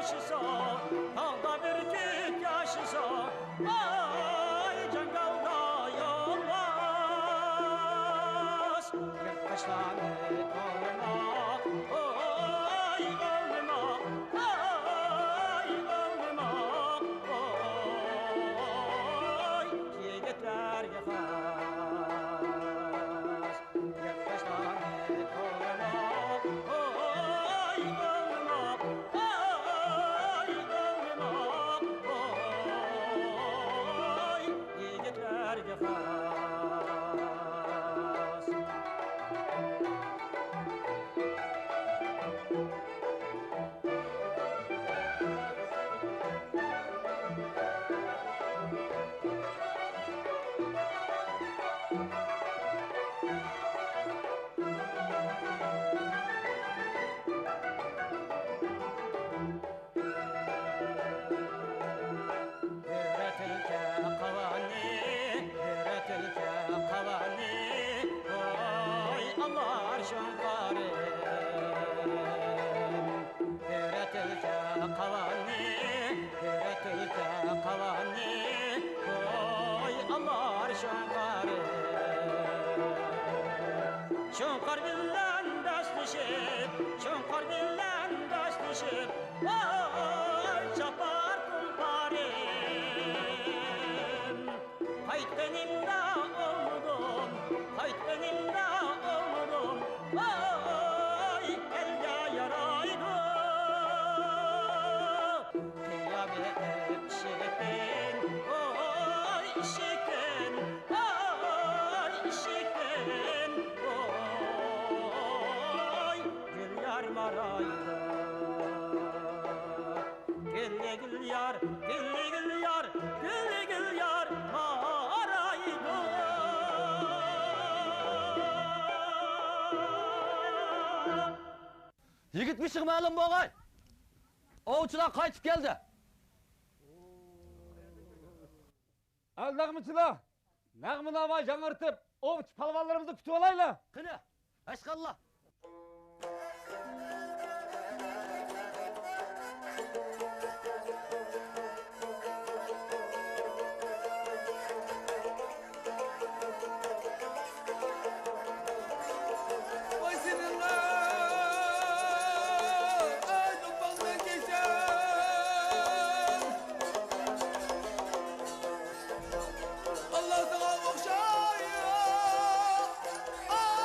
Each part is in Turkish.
yaşısa, dağda bir tük yaşısa, ay cangalda yolmaz. Yırtmışlarını olma, oy olma, ay olma, oy yigitler yıkaz. Yırtmışlarını olma, oy olma, ay olma, oy yigitler yıkaz. Üretilke kavani, üretilke kavani, oy Allah arşın karim. Üretilke kavani, üretilke kavani, oy Allah arşın karim. Şunkar billen dostlaşıp, şunkar billen dostlaşıp, oy çapar kulparim. Hayt benim de oldum, hayt benim de oldum, oy elde yaraydı. Kıyamet şirin, oy şirin, oy şirin, oy gül yar maraydı. Güllü gül yar, güllü gül yar, güllü gül yar maraydı. Yigitmişik ma'lum bo'lg'ay. Ovchilar qaytib keldi. Aldag'michilar, nag'minoma жаңартib, ovchi palvonlarimizni kutib olaylar. Qani, ashqallah. Allah sana okşayır, amin.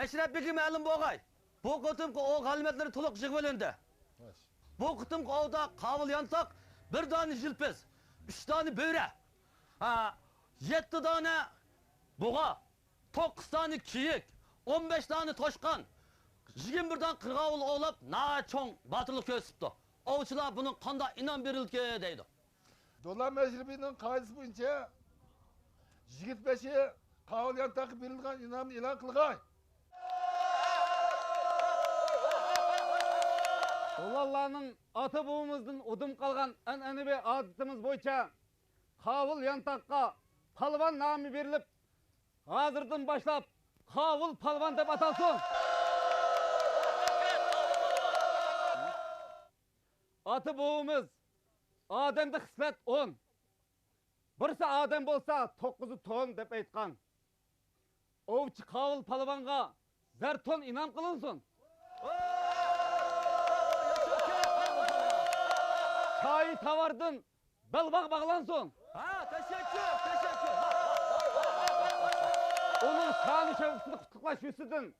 Meşrep Beki ma'lum bo'lg'ay. Bu qitimqi o g'almatlar to'liq yig'ib olindi. Bu qitimqi ovda qabul yantoq, 1 dona jilpiz, 3 dona bo'ra, 7 dona buğa, 9 dona kiyik, 15 dona toshqon, 21 dona qirg'ovul ovlab, na cho'ng batırlık ko'rsatdi. Ovchilar buning qanday inom berildi deydi. Dolan meclisinin kaydesi boyunca 25'i kavul yantakı verilgen inamını ilan kılgay. Dolallarning ota bobomizdan udum qolgan an'anaviy odatimiz bo'yicha Qovul Yantoqqa palvon nomi berilib, hozirdan boshlab Qovul palvon deb atalsin. Ota bobomiz odamda xislat 10. Birisi odam bo'lsa 9'u ton deb aytgan. Ovchi Qovul palvonga zar ton inom qilinsin. Çay tavardın, belbaq bağlansın. Teşekkür. Onun şanı şevkisini kutluklaş üstüdün.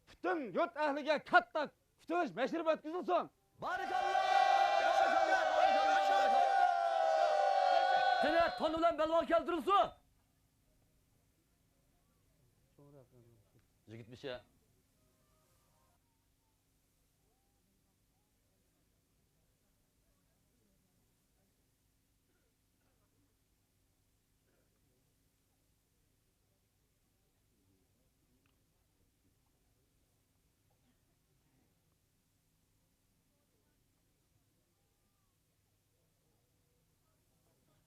Bütün yurt ehlige katta kütülüş meşrep ötküzülsün. Barakallah. Sene ton ulan belbaq keltirilsin. Yigit bir şey.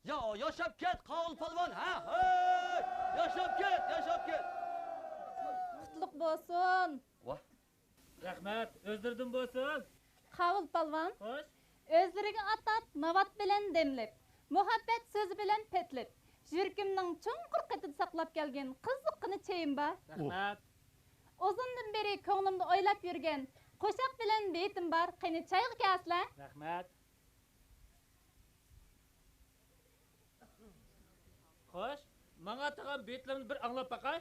Ya yaşap ket Qovul palvon ha. Hey! Yaşap ket. Qutluk bo'lsin. Vah. Rahmat, o'zdirdim bo'lsin. Qovul palvon Xo'sh. o'zlariga atat navat bilan demlib, muhabbat so'zi bilan petlib, yurkimning cho'nqur qetib saqlab kelgan qiziqqina cheyim bor. Rahmat. Uzundan beri ko'nglimda o'ylab yurgan qo'shiq bilan betim bor. Qani chayga kelasizlar? Rahmat. Xo'sh, menga taqam betlarni bir anglab baqay.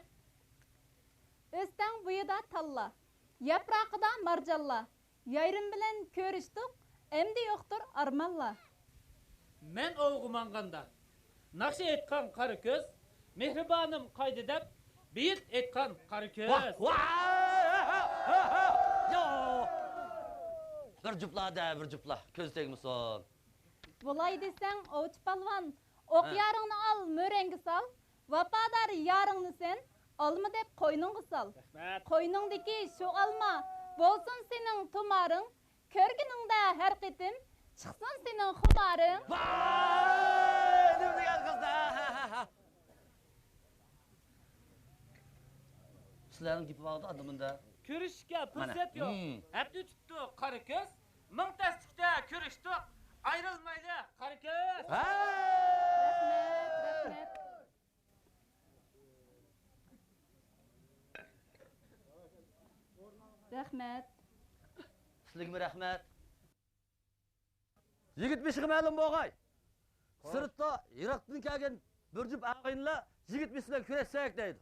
O'stan buyida talla, yaprog'ida marjalla, yayrim bilan ko'rishdik, endi yo'qdir armonla. Men o'g'umanganda naqshi aytgan qari ko'z, mehribonim qaydi deb beyit aytgan qari ko'z. Ya. Bir jupla, ko'z tegmisin. Bulay desang, ovchi palvon, o'q yaringni al, mo'rangga sol, vafodor yaringni sen olma deb qo'yningga sol. Rahmat. Qo'yningdagi shu olma bo'lsin sening tumaring, ko'rginingda har qitim chiqsin sening xumaring. Vay! Nimni gel kızlar? Sizlerin gibi vardı adımında. Ko'rishga Mana. fursat yo'q. Hafta o'tibdi qari ko'z. Ming tasdiqda ko'rishdik. Ayrilmaydi qari ko'z. Rahmat. Rahmat. Sizlarga rahmat. Yigit beshigi ma'lum bo'lg'ay. Sirtda Iroqdan kelgan bir jup og'inlar yigit bilan kurashsak deydi.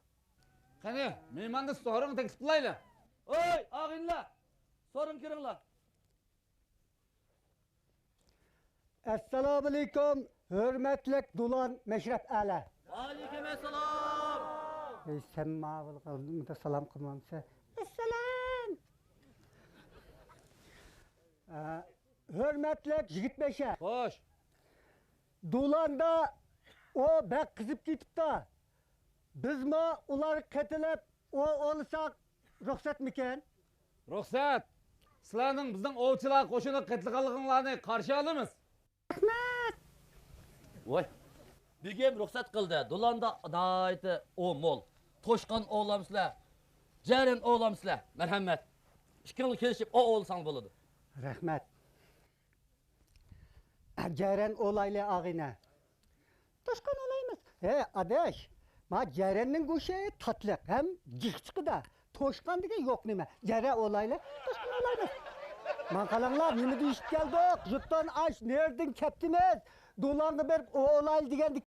Qani, mehmonni so'ring teklif qilaylik. Oy, og'inlar. So'ring kiringlar. Assalomu alaykum, hurmatli Dulan Meşrep ala. Alaykum assalom. Sen ma'lum qildim, salom qilmamsa. Assalom. Hurmatli yigit besha. Xo'sh. Dulan'da o bek qizib ketibdi. Bizmi ular qatilib o olsak ruxsatmikan? Ruxsat. Sizlarning bizning ovchilar qo'shini qatliqliginglarni qarshi olamiz. Voy. Bigem ruxsat qildi. Do'landa dayti o mol. Toshqon o'g'lamsizlar. Jarin o'g'lamsizlar. Marhamat. Ikkingiz kelishib o o'lsang bo'ladi. Rahmat. Ceren olaylı ağına. Toşkan olayımız. Adaş. Ma Ceren'in kuşu tatlı. Hem cıkçıkı da. Toşkan dige yok nime. Ceren olaylı. Toşkan olayımız. Mankalanlar nimi düşüp geldik. Zıttan aç. Nereden keptiniz? Dolandı bir o olaylı digen